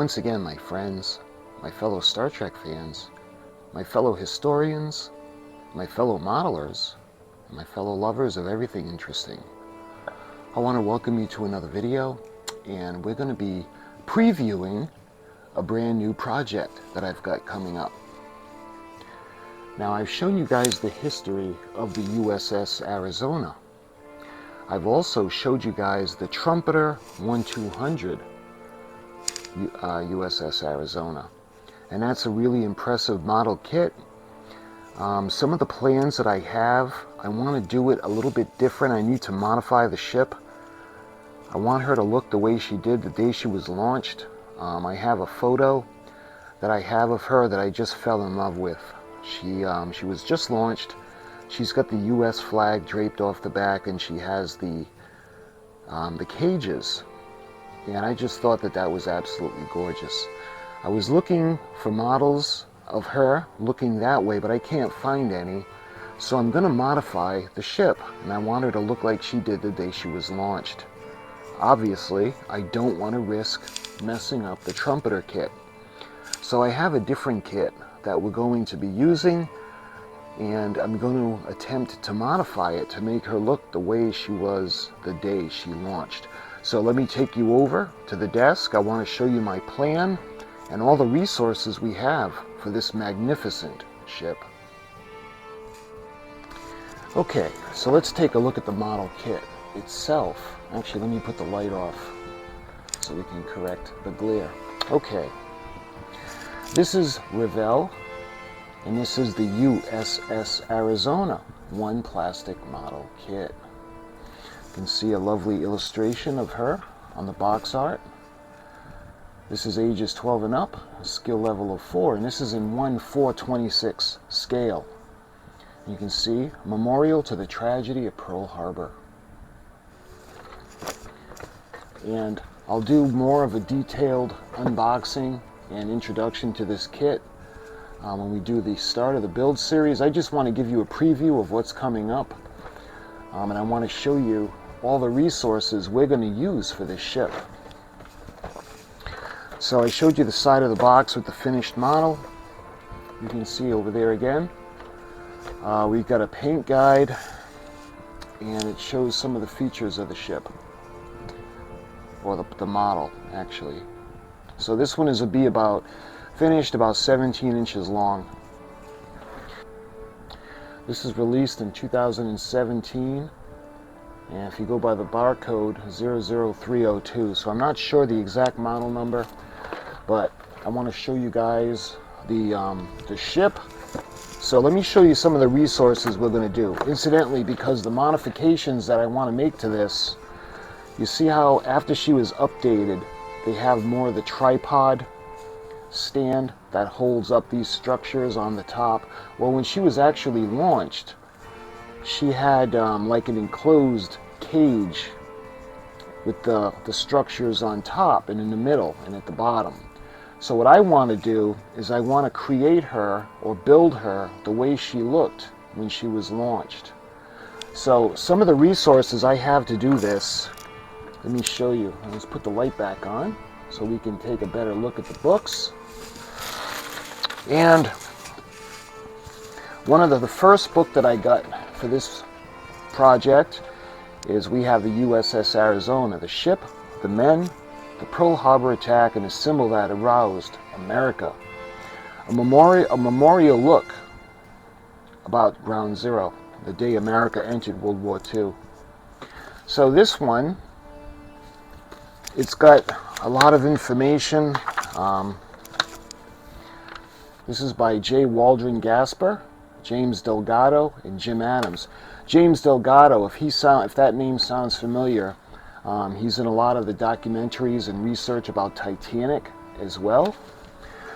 once again, my friends, my fellow Star Trek fans, my fellow historians, my fellow modelers, and my fellow lovers of everything interesting. I want to welcome you to another video, and we're going to be previewing a brand new project that I've got coming up. Now, I've shown you guys the history of the USS Arizona. I've also showed you guys the Trumpeter 1200 USS Arizona, and that's a really impressive model kit. Some of the plans that I have, I want to do it a little bit different. I need to modify the ship. I want her to look the way she did the day she was launched. I have a photo that I have of her that I just fell in love with. She was just launched. She's got the U.S. flag draped off the back, and she has the cages. And I just thought that that was absolutely gorgeous. I was looking for models of her looking that way, but I can't find any. So I'm going to modify the ship, and I want her to look like she did the day she was launched. Obviously, I don't want to risk messing up the Trumpeter kit. So I have a different kit that we're going to be using, and I'm going to attempt to modify it to make her look the way she was the day she launched. So let me take you over to the desk. I want to show you my plan and all the resources we have for this magnificent ship. Okay, so let's take a look at the model kit itself. Actually, let me put the light off so we can correct the glare. Okay, this is Revell, and this is the USS Arizona one plastic model kit. You can see a lovely illustration of her on the box art. This is ages 12 and up, a skill level of 4, and this is in 1/426 scale. You can see Memorial to the Tragedy of Pearl Harbor. And I'll do more of a detailed unboxing and introduction to this kit when we do the start of the build series. I just want to give you a preview of what's coming up, and I want to show you all the resources we're going to use for this ship. So I showed you the side of the box with the finished model. You can see over there again. We've got a paint guide, and it shows some of the features of the ship, or the model actually. So this one is finished about 17 inches long. This is released in 2017, and if you go by the barcode 00302, so I'm not sure the exact model number, but I want to show you guys the ship. So let me show you some of the resources we're going to do. Incidentally, because the modifications that I want to make to this, you see how after she was updated, they have more of the tripod stand that holds up these structures on the top. Well, when she was actually launched, she had like an enclosed cage with the structures on top and in the middle and at the bottom. So what I want to do is I want to create her or build her the way she looked when she was launched. So some of the resources I have to do this, let me show you. Let's put the light back on so we can take a better look at the books. And one of the first book that I got for this project is we have the USS Arizona, the ship, the men, the Pearl Harbor attack, and a symbol that aroused America. A memorial look about Ground Zero, the day America entered World War II. So this one, it's got a lot of information. This is by J. Waldron Gasper, James Delgado, and Jim Adams. James Delgado, if that name sounds familiar, he's in a lot of the documentaries and research about Titanic as well.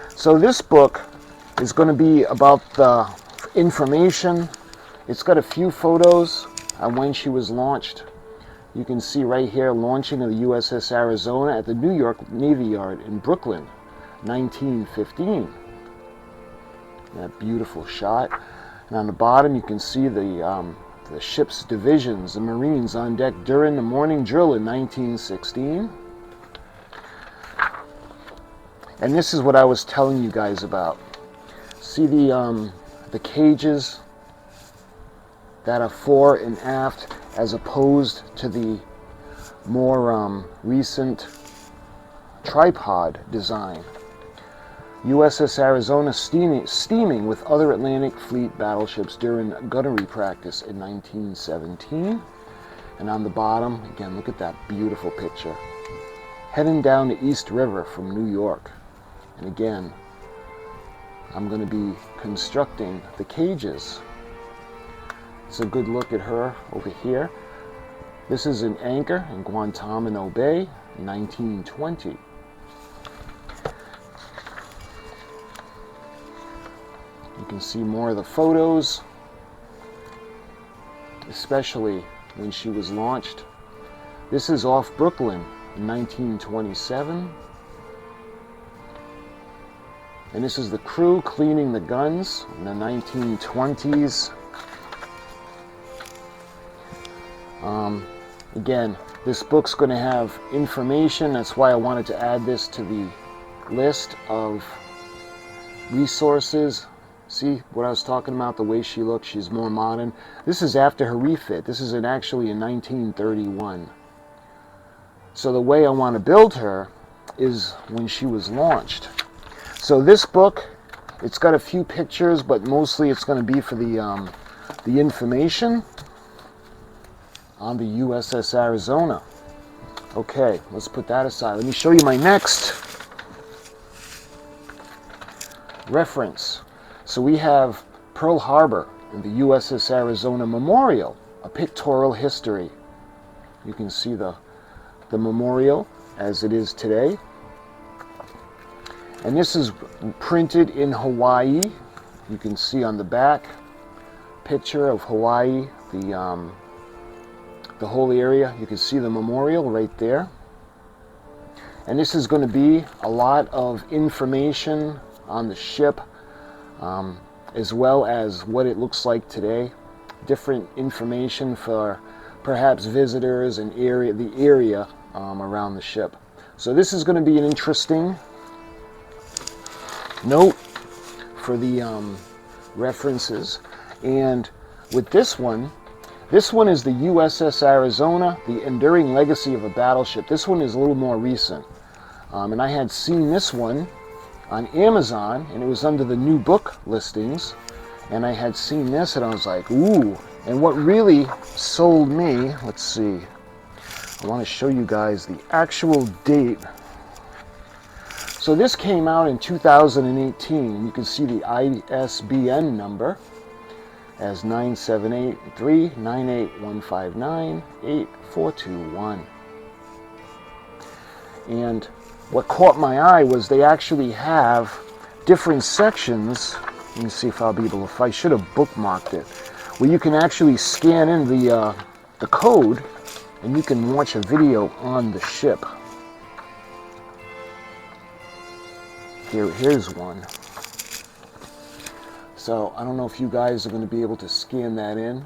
So this book is going to be about the information. It's got a few photos on when she was launched. You can see right here, launching of the USS Arizona at the New York Navy Yard in Brooklyn, 1915. That beautiful shot. And on the bottom, you can see the ship's divisions, the Marines on deck during the morning drill in 1916. And this is what I was telling you guys about. See the cages that are fore and aft, as opposed to the more recent tripod design. USS Arizona steaming with other Atlantic Fleet battleships during gunnery practice in 1917. And on the bottom, again, look at that beautiful picture. Heading down the East River from New York. And again, I'm going to be constructing the cages. It's a good look at her over here. This is an anchor in Guantanamo Bay, 1920. You can see more of the photos, especially when she was launched. This is off Brooklyn in 1927. And this is the crew cleaning the guns in the 1920s. Again, this book's going to have information. That's why I wanted to add this to the list of resources. See what I was talking about, the way she looks, she's more modern. This is after her refit. This is actually in 1931. So the way I want to build her is when she was launched. So this book, it's got a few pictures, but mostly it's going to be for the information on the USS Arizona. Okay, let's put that aside. Let me show you my next reference. So we have Pearl Harbor and the USS Arizona Memorial, a pictorial history. You can see the memorial as it is today. And this is printed in Hawaii. You can see on the back picture of Hawaii, the whole area. You can see the memorial right there. And this is going to be a lot of information on the ship, as well as what it looks like today. Different information for perhaps visitors and the area around the ship. So this is going to be an interesting note for the references. And with this one is the USS Arizona, the enduring legacy of a battleship. This one is a little more recent. And I had seen this one on Amazon, and it was under the new book listings. And I had seen this, and I was like, ooh. And what really sold me, let's see. I want to show you guys the actual date. So this came out in 2018. You can see the ISBN number as 978-398-159-8421. And what caught my eye was they actually have different sections. Let me see if I'll be able to, I should have bookmarked it, where you can actually scan in the code and you can watch a video on the ship. Here's one. So I don't know if you guys are going to be able to scan that in,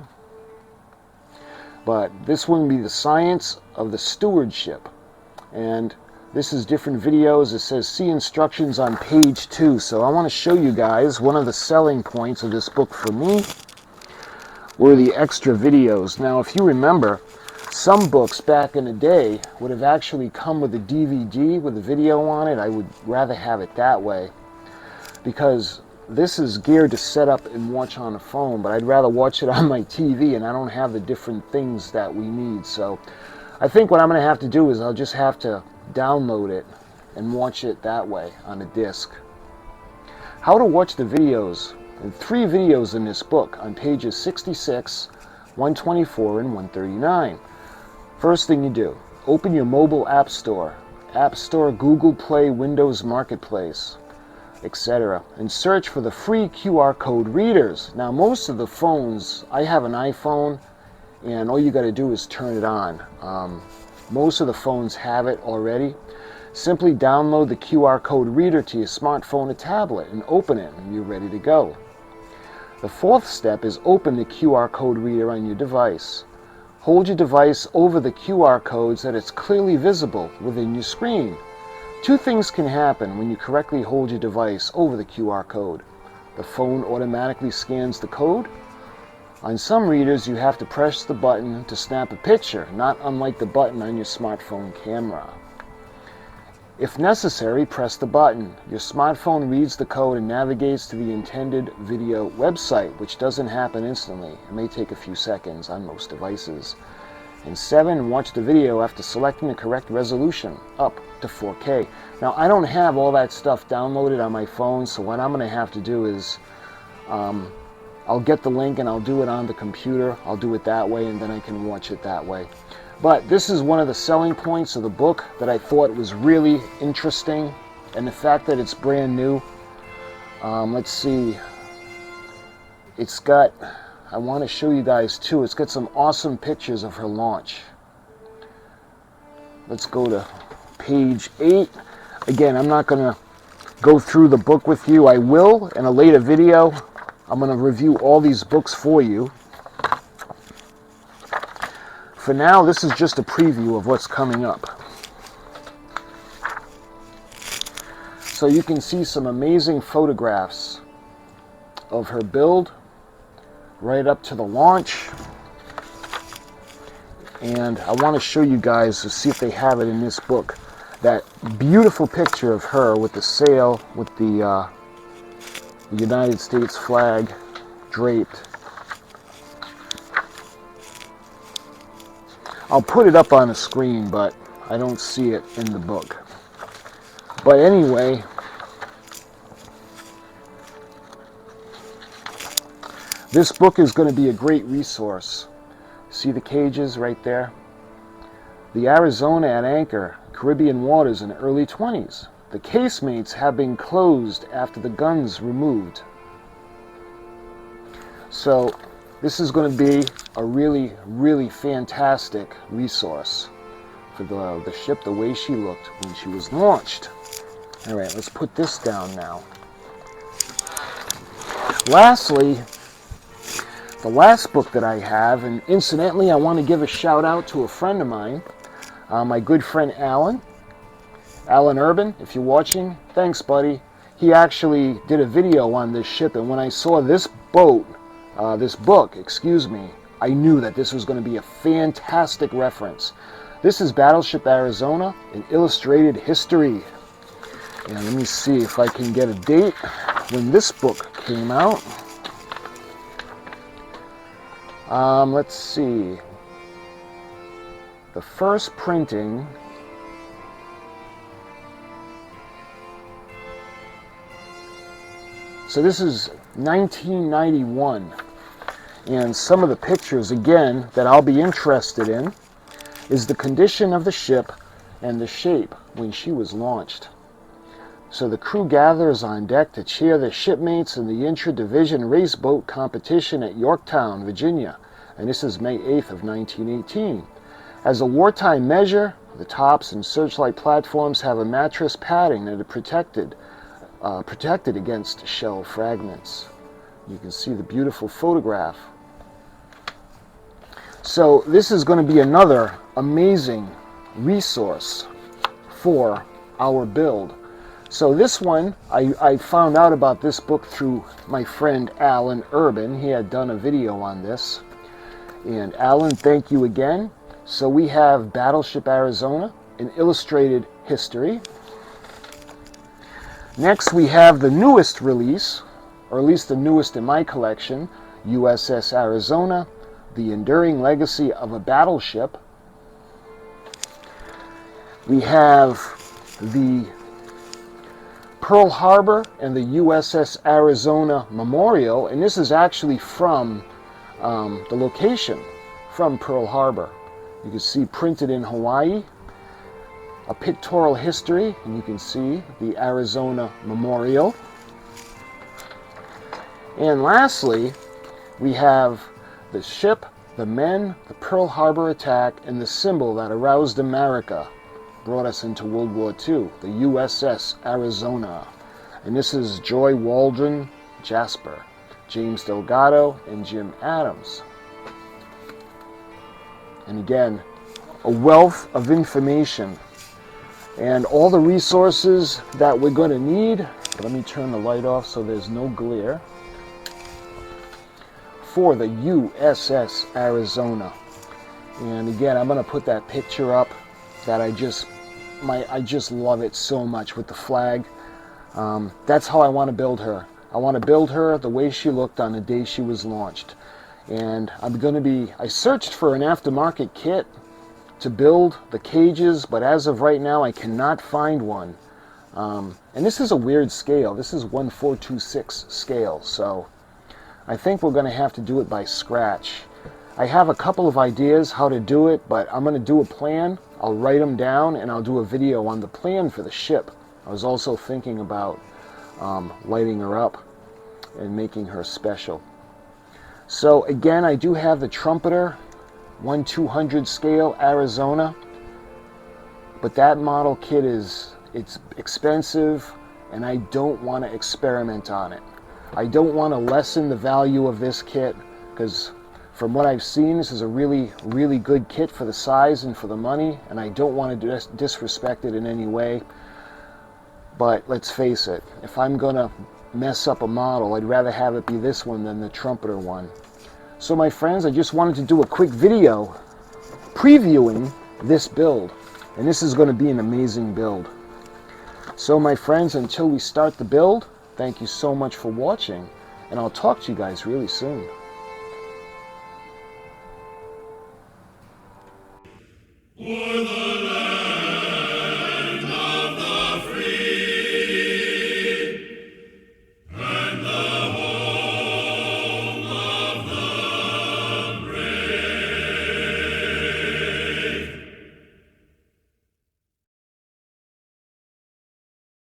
but this one will be the science of the stewardship. And this is different videos. It says see instructions on page 2. So I want to show you guys one of the selling points of this book for me were the extra videos. Now, if you remember, some books back in the day would have actually come with a DVD with a video on it. I would rather have it that way, because this is geared to set up and watch on a phone, but I'd rather watch it on my TV, and I don't have the different things that we need. So I think what I'm going to have to do is I'll just have to download it and watch it that way on a disc. How to watch the videos. And 3 videos in this book on pages 66, 124, and 139. First thing you do, open your mobile app store, Google Play, Windows Marketplace, etc., and search for the free QR code readers. Now, most of the phones, I have an iPhone, and all you got to do is turn it on. Most of the phones have it already. Simply download the QR code reader to your smartphone or tablet and open it, and you're ready to go. The 4th step is open the QR code reader on your device. Hold your device over the QR code so that it's clearly visible within your screen. Two things can happen when you correctly hold your device over the QR code. The phone automatically scans the code. On some readers, you have to press the button to snap a picture, not unlike the button on your smartphone camera. If necessary, press the button. Your smartphone reads the code and navigates to the intended video website, which doesn't happen instantly. It may take a few seconds on most devices. And 7, watch the video after selecting the correct resolution, up to 4K. Now, I don't have all that stuff downloaded on my phone, so what I'm going to have to do is I'll get the link and I'll do it on the computer. I'll do it that way, and then I can watch it that way. But this is one of the selling points of the book that I thought was really interesting, and the fact that it's brand new. Let's see. It's got, I want to show you guys too, it's got some awesome pictures of her launch. Let's go to page 8. Again, I'm not going to go through the book with you. I will in a later video. I'm going to review all these books for you. For now, this is just a preview of what's coming up. So you can see some amazing photographs of her build right up to the launch. And I want to show you guys to see if they have it in this book. That beautiful picture of her with the sail, with the United States flag draped. I'll put it up on the screen, but I don't see it in the book. But anyway, this book is going to be a great resource. See the cages right there? The Arizona at anchor, Caribbean waters in the early 20s. The casemates have been closed after the guns removed. So this is going to be a really, really fantastic resource for the ship, the way she looked when she was launched. All right, let's put this down now. Lastly, the last book that I have, and incidentally, I want to give a shout out to a friend of mine, my good friend Alan Urban. If you're watching, thanks, buddy. He actually did a video on this ship, and when I saw this book, I knew that this was going to be a fantastic reference. This is Battleship Arizona, an illustrated history. And let me see if I can get a date when this book came out. Let's see. The first printing so this is 1991, and some of the pictures again that I'll be interested in is the condition of the ship and the shape when she was launched. So the crew gathers on deck to cheer their shipmates in the intra-division race boat competition at Yorktown, Virginia, and this is May 8th of 1918. As a wartime measure, the tops and searchlight platforms have a mattress padding that are protected against shell fragments. You can see the beautiful photograph. So this is going to be another amazing resource for our build. So this one, I found out about this book through my friend Alan Urban. He had done a video on this. And Alan, thank you again. So we have Battleship Arizona, an illustrated history. Next we have the newest release, or at least the newest in my collection, USS Arizona, the enduring legacy of a battleship. We have the Pearl Harbor and the USS Arizona Memorial, and this is actually from the location from Pearl Harbor. You can see printed in Hawaii, a pictorial history, and you can see the Arizona Memorial. And lastly, we have the ship, the men, the Pearl Harbor attack, and the symbol that aroused America, brought us into World War II, the USS Arizona. And this is Joy Waldron Jasper, James Delgado, and Jim Adams. And again, a wealth of information. and all the resources that we're going to need. Let me turn the light off so there's no glare. For the USS Arizona. And again, I'm going to put that picture up that I just love it so much with the flag. That's how I want to build her. I want to build her the way she looked on the day she was launched. And I searched for an aftermarket kit to build the cages, but as of right now, I cannot find one. And this is a weird scale. This is 1/426 scale, so I think we're going to have to do it by scratch. I have a couple of ideas how to do it, but I'm going to do a plan. I'll write them down, and I'll do a video on the plan for the ship. I was also thinking about lighting her up and making her special. So again, I do have the trumpeter, 1/200 scale Arizona, but that model kit it's expensive, and I don't want to experiment on it. I don't want to lessen the value of this kit, because from what I've seen, this is a really, really good kit for the size and for the money, and I don't want to disrespect it in any way. But let's face it, if I'm going to mess up a model, I'd rather have it be this one than the trumpeter one. So my friends, I just wanted to do a quick video previewing this build, and this is going to be an amazing build. So my friends, until we start the build, thank you so much for watching, and I'll talk to you guys really soon.